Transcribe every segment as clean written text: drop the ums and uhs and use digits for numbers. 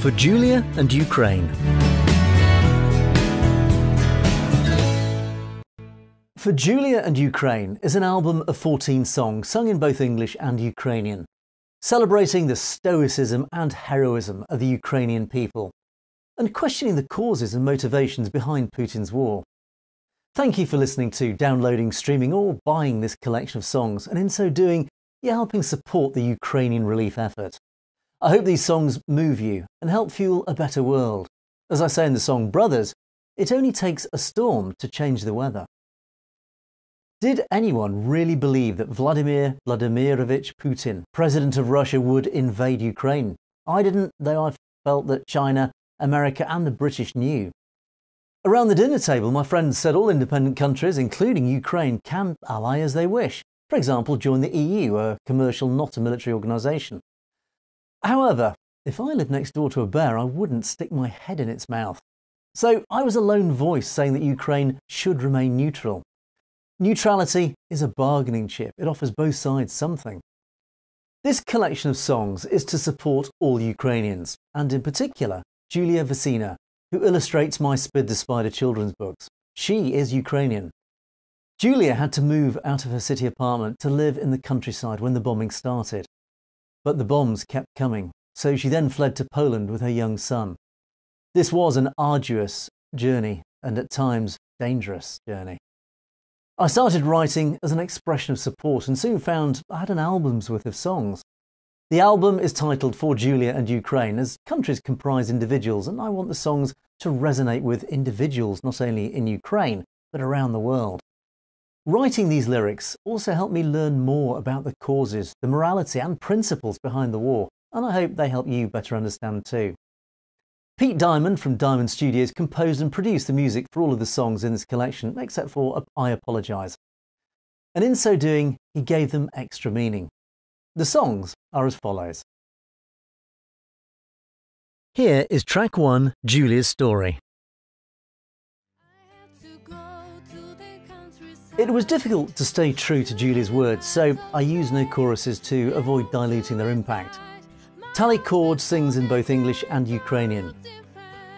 For Julia and Ukraine. For Julia and Ukraine is an album of 14 songs sung in both English and Ukrainian, celebrating the stoicism and heroism of the Ukrainian people, and questioning the causes and motivations behind Putin's war. Thank you for listening to, downloading, streaming or buying this collection of songs, and in so doing, you're helping support the Ukrainian relief effort. I hope these songs move you and help fuel a better world. As I say in the song Brothers, it only takes a storm to change the weather. Did anyone really believe that Vladimir Vladimirovich Putin, President of Russia, would invade Ukraine? I didn't, though I felt that China, America and the British knew. Around the dinner table, my friends said all independent countries, including Ukraine, can ally as they wish. For example, join the EU, a commercial, not a military organisation. However, if I lived next door to a bear, I wouldn't stick my head in its mouth. So I was a lone voice saying that Ukraine should remain neutral. Neutrality is a bargaining chip. It offers both sides something. This collection of songs is to support all Ukrainians, and in particular, Julia Vasina, who illustrates my Spid the Spider children's books. She is Ukrainian. Julia had to move out of her city apartment to live in the countryside when the bombing started. But the bombs kept coming, so she then fled to Poland with her young son. This was an arduous journey, and at times dangerous journey. I started writing as an expression of support and soon found I had an album's worth of songs. The album is titled For Julia and Ukraine, as countries comprise individuals, and I want the songs to resonate with individuals not only in Ukraine, but around the world. Writing these lyrics also helped me learn more about the causes, the morality and principles behind the war, and I hope they help you better understand too. Pete Diamond from Diamond Studios composed and produced the music for all of the songs in this collection, except for I Apologise. And in so doing, he gave them extra meaning. The songs are as follows. Here is track 1, Julia's Story. It was difficult to stay true to Julia's words, so I used no choruses to avoid diluting their impact. Tally Cord sings in both English and Ukrainian.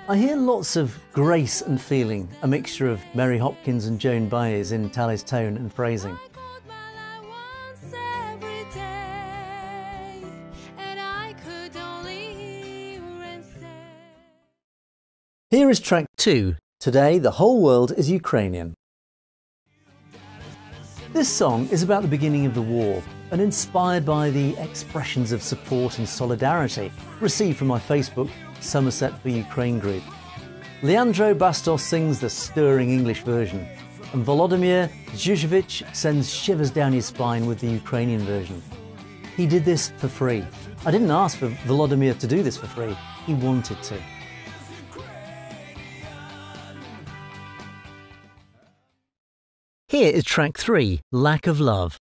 I hear lots of grace and feeling, a mixture of Mary Hopkins and Joan Baez in Tally's tone and phrasing. Here is track 2, Today the Whole World is Ukrainian. This song is about the beginning of the war and inspired by the expressions of support and solidarity received from my Facebook Somerset for Ukraine group. Leandro Bastos sings the stirring English version, and Volodymyr Zhuzhevich sends shivers down your spine with the Ukrainian version. He did this for free. I didn't ask for Volodymyr to do this for free, he wanted to. Here is track 3, Lack of Love.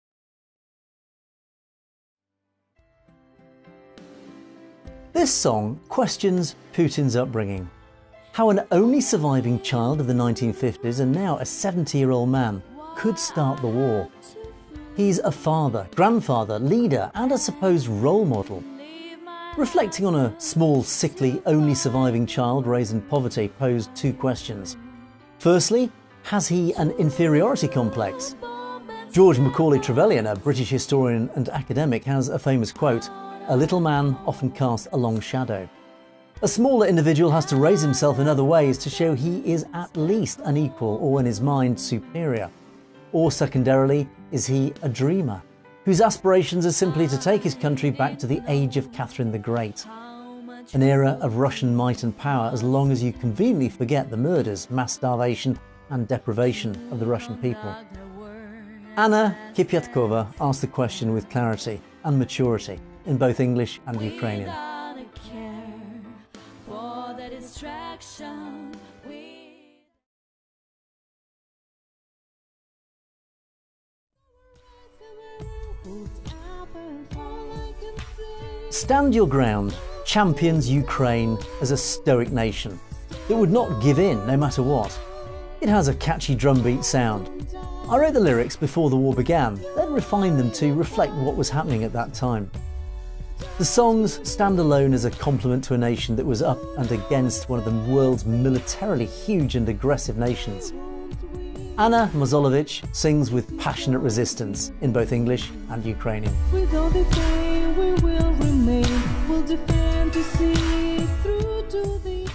This song questions Putin's upbringing. How an only surviving child of the 1950s and now a 70-year-old man could start the war. He's a father, grandfather, leader and a supposed role model. Reflecting on a small, sickly, only surviving child raised in poverty posed 2 questions. Firstly, has he an inferiority complex? George Macaulay Trevelyan, a British historian and academic, has a famous quote, "A little man often casts a long shadow." A smaller individual has to raise himself in other ways to show he is at least unequal or in his mind superior. Or secondarily, is he a dreamer, whose aspirations are simply to take his country back to the age of Catherine the Great? An era of Russian might and power as long as you conveniently forget the murders, mass starvation and deprivation of the Russian people. Anna Kipyatkova asked the question with clarity and maturity in both English and Ukrainian. Stand your ground champions Ukraine as a stoic nation that would not give in no matter what. It has a catchy drumbeat sound. I wrote the lyrics before the war began, then refined them to reflect what was happening at that time. The songs stand alone as a compliment to a nation that was up and against one of the world's militarily huge and aggressive nations. Anna Mozolovich sings with passionate resistance in both English and Ukrainian. With all the pain we will remain, we'll defend to see through to the end.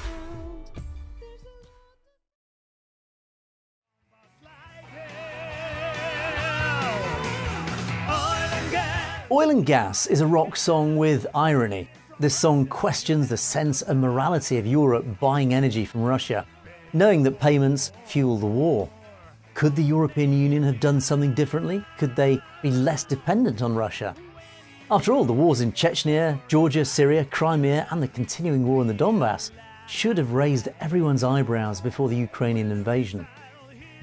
Oil and Gas is a rock song with irony. This song questions the sense and morality of Europe buying energy from Russia, knowing that payments fuel the war. Could the European Union have done something differently? Could they be less dependent on Russia? After all, the wars in Chechnya, Georgia, Syria, Crimea and the continuing war in the Donbass should have raised everyone's eyebrows before the Ukrainian invasion.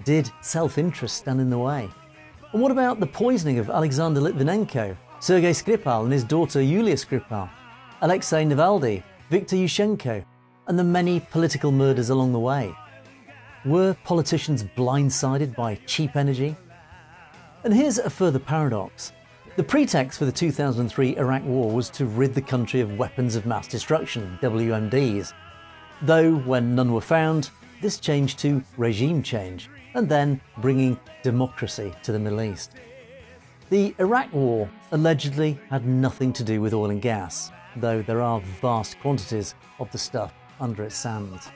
Did self-interest stand in the way? And what about the poisoning of Alexander Litvinenko, Sergei Skripal and his daughter Yulia Skripal, Alexei Navalny, Viktor Yushchenko, and the many political murders along the way? Were politicians blindsided by cheap energy? And here's a further paradox. The pretext for the 2003 Iraq War was to rid the country of weapons of mass destruction, WMDs. Though, when none were found, this changed to regime change, and then bringing democracy to the Middle East. The Iraq War allegedly had nothing to do with oil and gas, though there are vast quantities of the stuff under its sands.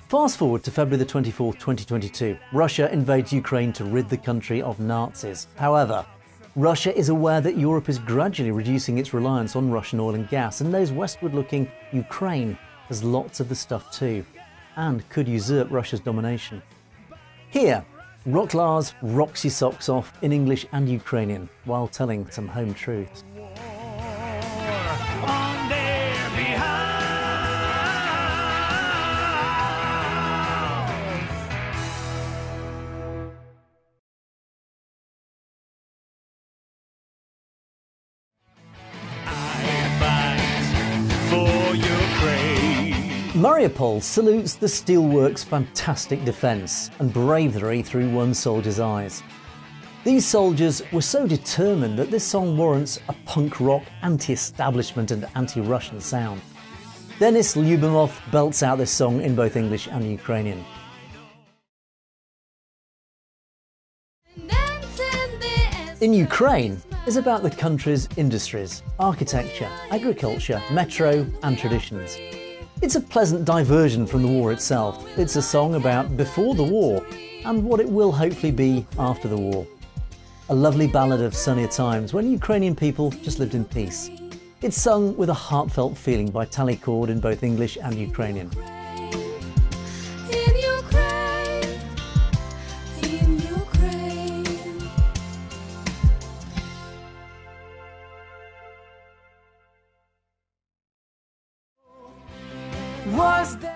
Fast forward to February the 24th, 2022. Russia invades Ukraine to rid the country of Nazis. However, Russia is aware that Europe is gradually reducing its reliance on Russian oil and gas and knows westward-looking Ukraine has lots of the stuff too, and could usurp Russia's domination. Here, Rock Lars rocks your socks off in English and Ukrainian while telling some home truths. Mariupol salutes the steelworks' fantastic defence and bravery through one soldier's eyes. These soldiers were so determined that this song warrants a punk rock anti-establishment and anti-Russian sound. Denis Lyubimov belts out this song in both English and Ukrainian. In Ukraine is about the country's industries, architecture, agriculture, metro and traditions. It's a pleasant diversion from the war itself. It's a song about before the war and what it will hopefully be after the war. A lovely ballad of sunnier times when Ukrainian people just lived in peace. It's sung with a heartfelt feeling by Tally Cord in both English and Ukrainian.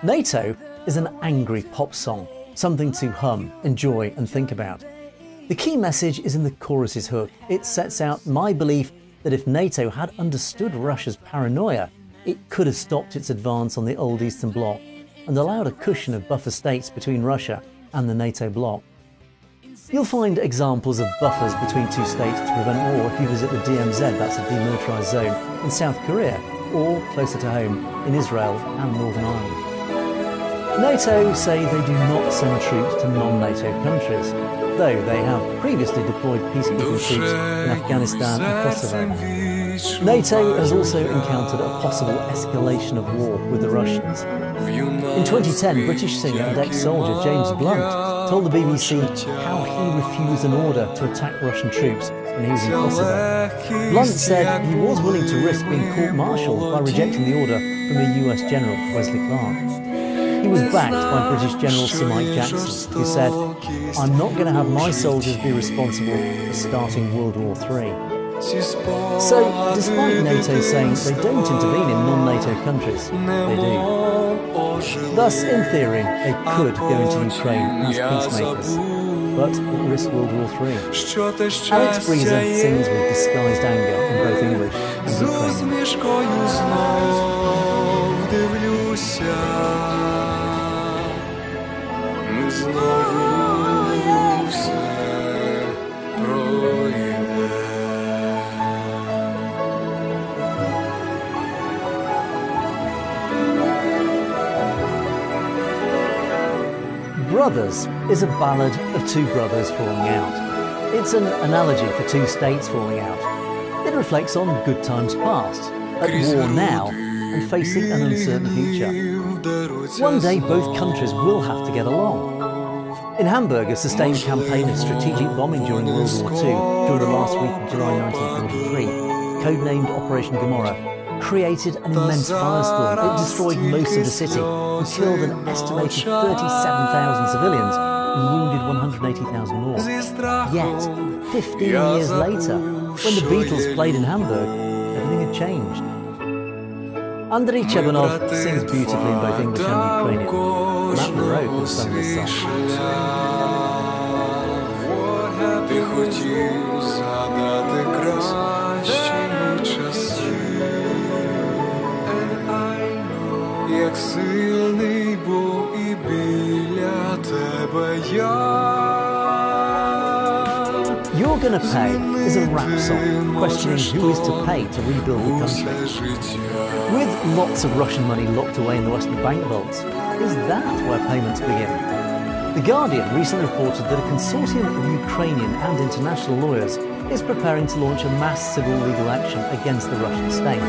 NATO is an angry pop song, something to hum, enjoy and think about. The key message is in the chorus's hook. It sets out my belief that if NATO had understood Russia's paranoia, it could have stopped its advance on the old Eastern Bloc and allowed a cushion of buffer states between Russia and the NATO bloc. You'll find examples of buffers between two states to prevent war if you visit the DMZ, that's a demilitarised zone, in South Korea, or closer to home, in Israel and Northern Ireland. NATO say they do not send troops to non-NATO countries, though they have previously deployed peacekeeping troops in Afghanistan and Kosovo. NATO has also encountered a possible escalation of war with the Russians. In 2010, British singer and ex-soldier James Blunt told the BBC how he refused an order to attack Russian troops when he was in Kosovo. Blunt said he was willing to risk being court-martialed by rejecting the order from a US General, Wesley Clark. He was backed by British General Sir Mike Jackson, who said, "I'm not going to have my soldiers be responsible for starting World War III." So, despite NATO saying they don't intervene in non-NATO countries, they do. Thus, in theory, they could go into Ukraine as peacemakers, but at risk World War III. Alex Breezer sings with disguised anger in both English and Ukrainian. Brothers is a ballad of two brothers falling out. It's an analogy for two states falling out. It reflects on good times past, at war now, and facing an uncertain future. One day both countries will have to get along. In Hamburg, a sustained campaign of strategic bombing during World War II, during the last week of July 1943, codenamed Operation Gomorrah, created an immense firestorm. It destroyed most of the city and killed an estimated 37,000 civilians and wounded 180,000 more. Yet, 15 years later, when the Beatles played in Hamburg, everything had changed. Andriy Chebanov sings beautifully in both English and Ukrainian. Matt Monroe has sung this song. Як сильний Бог і біля тебе я. You're Gonna Pay is a rap song questioning who is to pay to rebuild the country. With lots of Russian money locked away in the Western bank vaults, is that where payments begin? The Guardian recently reported that a consortium of Ukrainian and international lawyers is preparing to launch a mass civil legal action against the Russian state,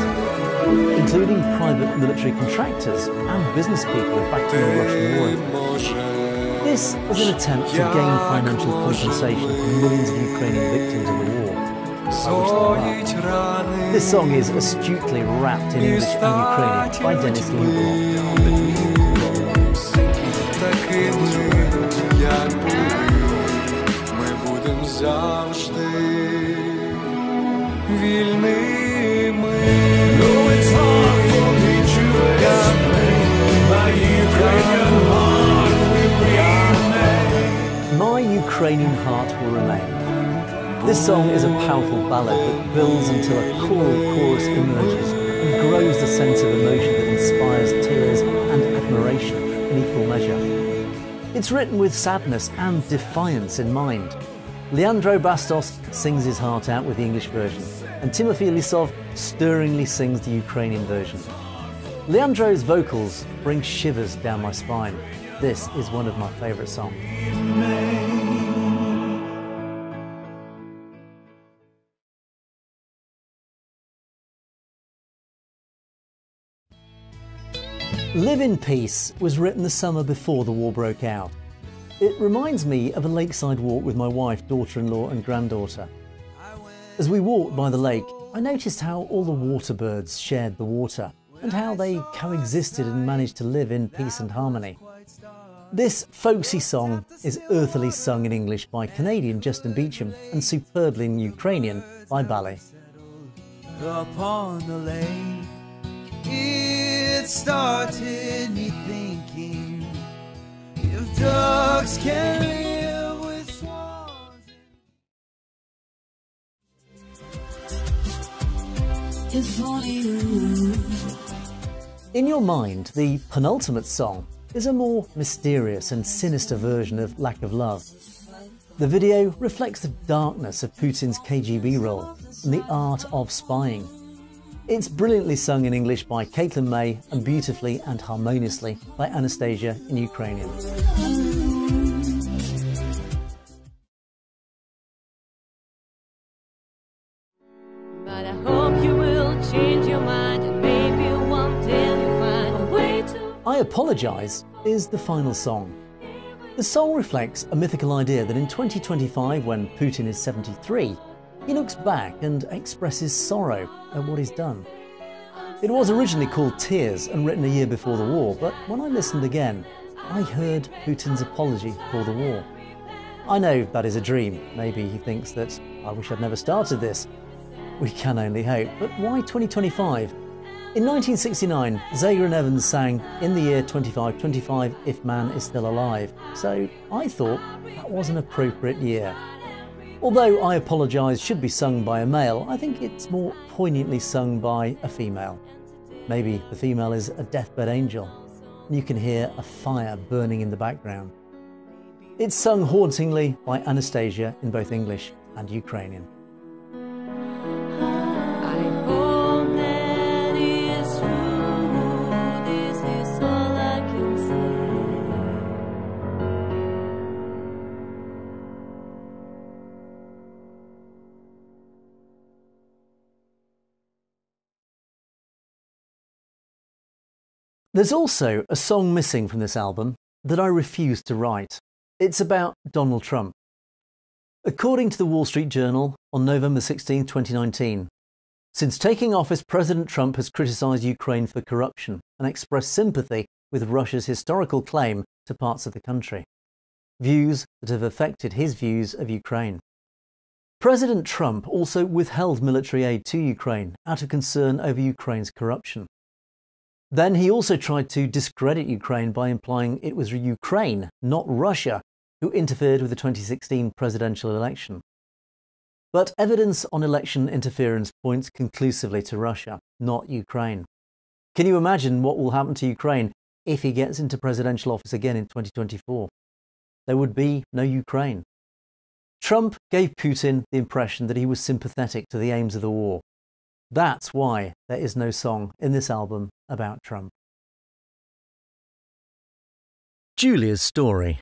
including private military contractors and business people backing the Russian war. This is an attempt to gain financial compensation for millions of Ukrainian victims of the war. I wish they were. This song is astutely rapped in English and Ukrainian by Dennis Lubov. My Ukrainian heart will remain. This song is a powerful ballad that builds until a choral chorus emerges and grows the sense of emotion that inspires tears and admiration in equal measure. It's written with sadness and defiance in mind. Leandro Bastos sings his heart out with the English version, and Timofey Lisov stirringly sings the Ukrainian version. Leandro's vocals bring shivers down my spine. This is one of my favourite songs. Live in Peace was written the summer before the war broke out. It reminds me of a lakeside walk with my wife, daughter-in-law and granddaughter. As we walked by the lake, I noticed how all the water birds shared the water and how they coexisted and managed to live in peace and harmony. This folksy song is earthily sung in English by Canadian Justin Beecham and superbly in Ukrainian by Bally. Upon the lake, it started me thinking, if ducks can live with swans. If only you. In your mind, the penultimate song is a more mysterious and sinister version of Lack of Love. The video reflects the darkness of Putin's KGB role and the art of spying. It's brilliantly sung in English by Caitlin May and beautifully and harmoniously by Anastasia in Ukrainian. But I hope you will change your mind and maybe one day you'll find a way to... I Apologise is the final song. The song reflects a mythical idea that in 2025, when Putin is 73, he looks back and expresses sorrow at what he's done. It was originally called Tears and written a year before the war, but when I listened again, I heard Putin's apology for the war. I know that is a dream. Maybe he thinks that I wish I'd never started this. We can only hope. But why 2025? In 1969, Zager and Evans sang In the Year 2525 If Man is Still Alive, so I thought that was an appropriate year. Although I Apologise should be sung by a male, I think it's more poignantly sung by a female. Maybe the female is a deathbed angel, and you can hear a fire burning in the background. It's sung hauntingly by Anastasia in both English and Ukrainian. There's also a song missing from this album that I refused to write. It's about Donald Trump. According to the Wall Street Journal on November 16, 2019, since taking office, President Trump has criticised Ukraine for corruption and expressed sympathy with Russia's historical claim to parts of the country, views that have affected his views of Ukraine. President Trump also withheld military aid to Ukraine out of concern over Ukraine's corruption. Then he also tried to discredit Ukraine by implying it was Ukraine, not Russia, who interfered with the 2016 presidential election. But evidence on election interference points conclusively to Russia, not Ukraine. Can you imagine what will happen to Ukraine if he gets into presidential office again in 2024? There would be no Ukraine. Trump gave Putin the impression that he was sympathetic to the aims of the war. That's why there is no song in this album about Trump. Julia's story.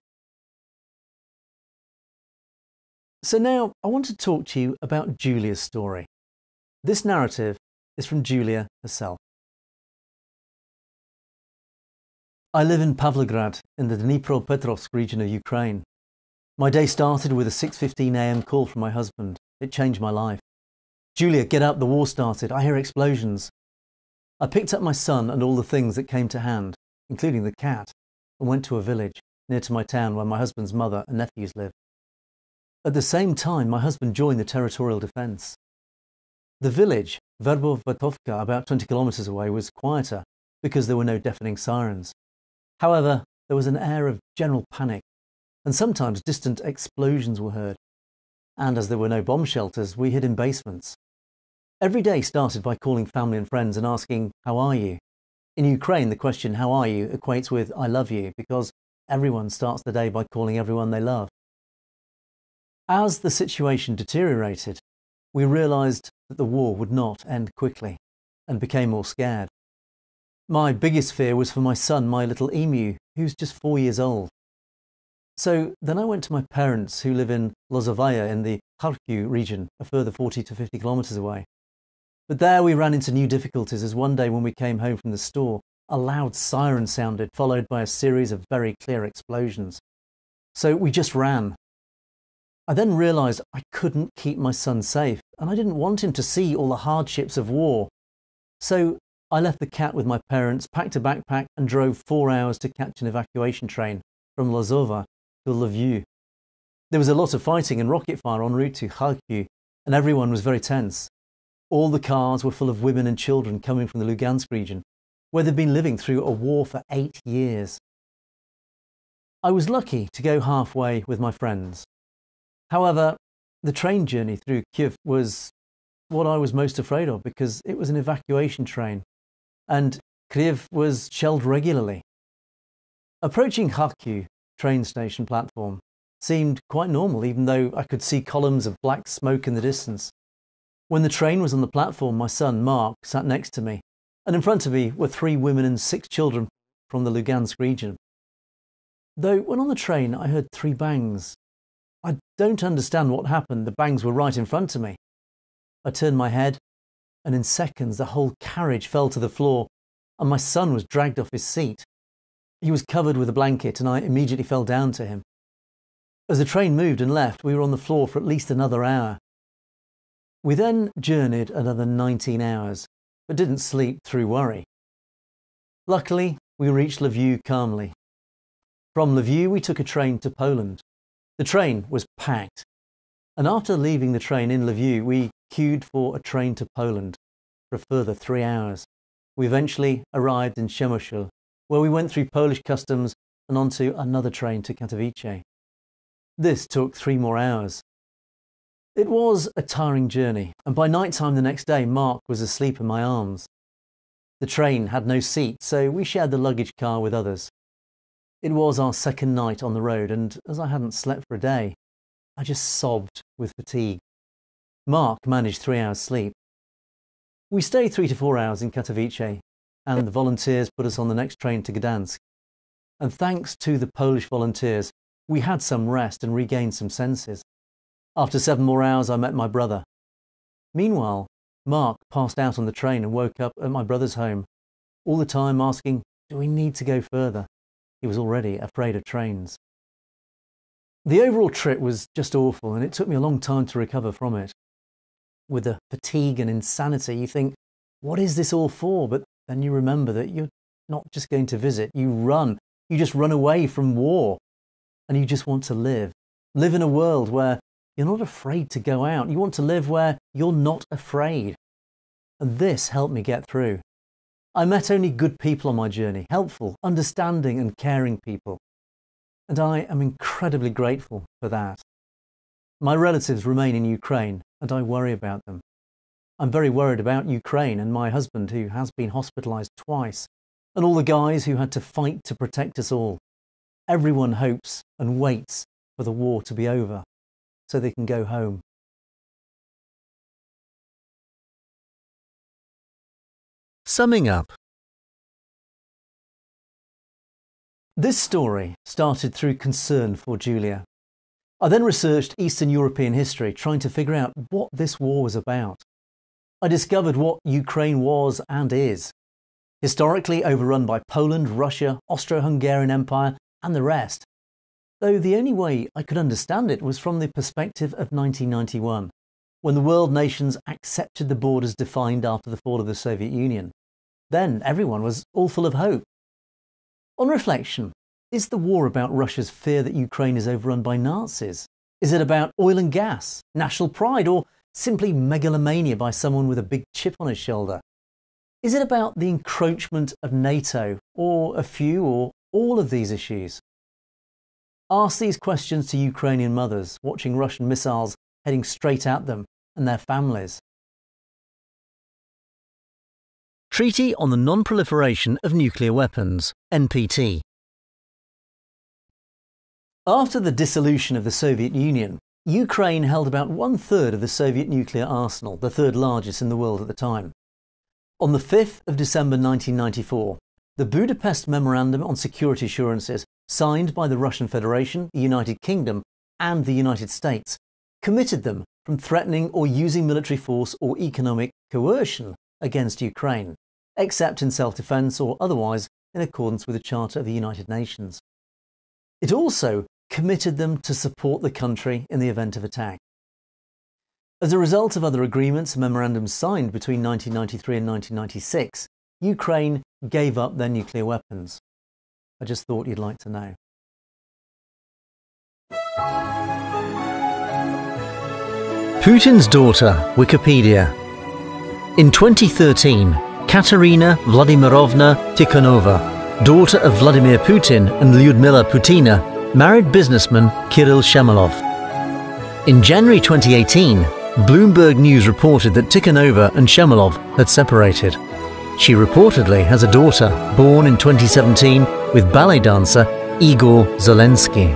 So now I want to talk to you about Julia's story. This narrative is from Julia herself. I live in Pavlograd in the Dnipropetrovsk region of Ukraine. My day started with a 6:15 a.m. call from my husband. It changed my life. Julia, get up, the war started. I hear explosions. I picked up my son and all the things that came to hand, including the cat, and went to a village near to my town where my husband's mother and nephews live. At the same time, my husband joined the territorial defence. The village, Verbovatovka, about 20 kilometres away, was quieter because there were no deafening sirens. However, there was an air of general panic, and sometimes distant explosions were heard. And as there were no bomb shelters, we hid in basements. Every day started by calling family and friends and asking, "How are you?" In Ukraine, the question, "How are you?" equates with "I love you," because everyone starts the day by calling everyone they love. As the situation deteriorated, we realised that the war would not end quickly and became more scared. My biggest fear was for my son, my little emu, who's just 4 years old. So then I went to my parents who live in Lozovaya in the Kharkiv region, a further 40 to 50 kilometres away. But there we ran into new difficulties as one day when we came home from the store, a loud siren sounded, followed by a series of very clear explosions. So we just ran. I then realised I couldn't keep my son safe, and I didn't want him to see all the hardships of war. So I left the cat with my parents, packed a backpack and drove 4 hours to catch an evacuation train from Lozova to Lviv. There was a lot of fighting and rocket fire en route to Kharkiv, and everyone was very tense. All the cars were full of women and children coming from the Lugansk region, where they'd been living through a war for 8 years. I was lucky to go halfway with my friends. However, the train journey through Kyiv was what I was most afraid of because it was an evacuation train, and Kyiv was shelled regularly. Approaching Kharkiv train station platform seemed quite normal, even though I could see columns of black smoke in the distance. When the train was on the platform, my son, Mark, sat next to me, and in front of me were 3 women and 6 children from the Lugansk region. Though when on the train I heard 3 bangs. I don't understand what happened, the bangs were right in front of me. I turned my head, and in seconds the whole carriage fell to the floor, and my son was dragged off his seat. He was covered with a blanket, and I immediately fell down to him. As the train moved and left, we were on the floor for at least another hour. We then journeyed another 19 hours, but didn't sleep through worry. Luckily, we reached Lviv calmly. From Lviv, we took a train to Poland. The train was packed, and after leaving the train in Lviv, we queued for a train to Poland for a further 3 hours. We eventually arrived in Przemysl, where we went through Polish customs and onto another train to Katowice. This took 3 more hours. It was a tiring journey, and by night time the next day, Mark was asleep in my arms. The train had no seat, so we shared the luggage car with others. It was our second night on the road, and as I hadn't slept for a day, I just sobbed with fatigue. Mark managed 3 hours sleep. We stayed 3 to 4 hours in Katowice, and the volunteers put us on the next train to Gdansk. And thanks to the Polish volunteers, we had some rest and regained some senses. After 7 more hours, I met my brother. Meanwhile, Mark passed out on the train and woke up at my brother's home, all the time asking, do we need to go further? He was already afraid of trains. The overall trip was just awful, and it took me a long time to recover from it. With the fatigue and insanity, you think, what is this all for? But then you remember that you're not just going to visit, you just run away from war, and you just want to live in a world where you're not afraid to go out. You want to live where you're not afraid. And this helped me get through. I met only good people on my journey, helpful, understanding and caring people. And I am incredibly grateful for that. My relatives remain in Ukraine, and I worry about them. I'm very worried about Ukraine and my husband, who has been hospitalised twice, and all the guys who had to fight to protect us all. Everyone hopes and waits for the war to be over, so they can go home. Summing up. This story started through concern for Julia. I then researched Eastern European history, trying to figure out what this war was about. I discovered what Ukraine was and is. Historically overrun by Poland, Russia, Austro-Hungarian Empire and the rest. Though the only way I could understand it was from the perspective of 1991, when the world nations accepted the borders defined after the fall of the Soviet Union. Then everyone was all full of hope. On reflection, is the war about Russia's fear that Ukraine is overrun by Nazis? Is it about oil and gas, national pride, or simply megalomania by someone with a big chip on his shoulder? Is it about the encroachment of NATO, or a few or all of these issues? Ask these questions to Ukrainian mothers watching Russian missiles heading straight at them and their families. Treaty on the Non-Proliferation of Nuclear Weapons, NPT. After the dissolution of the Soviet Union, Ukraine held about 1/3 of the Soviet nuclear arsenal, the third largest in the world at the time. On the 5th of December 1994, the Budapest Memorandum on Security Assurances, signed by the Russian Federation, the United Kingdom and the United States, committed them from threatening or using military force or economic coercion against Ukraine, except in self-defence or otherwise in accordance with the Charter of the United Nations. It also committed them to support the country in the event of attack. As a result of other agreements and memorandums signed between 1993 and 1996, Ukraine gave up their nuclear weapons. I just thought you'd like to know. Putin's daughter, Wikipedia. In 2013, Katerina Vladimirovna Tikhonova, daughter of Vladimir Putin and Lyudmila Putina, married businessman Kirill Shamalov. In January 2018, Bloomberg News reported that Tikhonova and Shamalov had separated. She reportedly has a daughter born in 2017 with ballet dancer Igor Zelensky.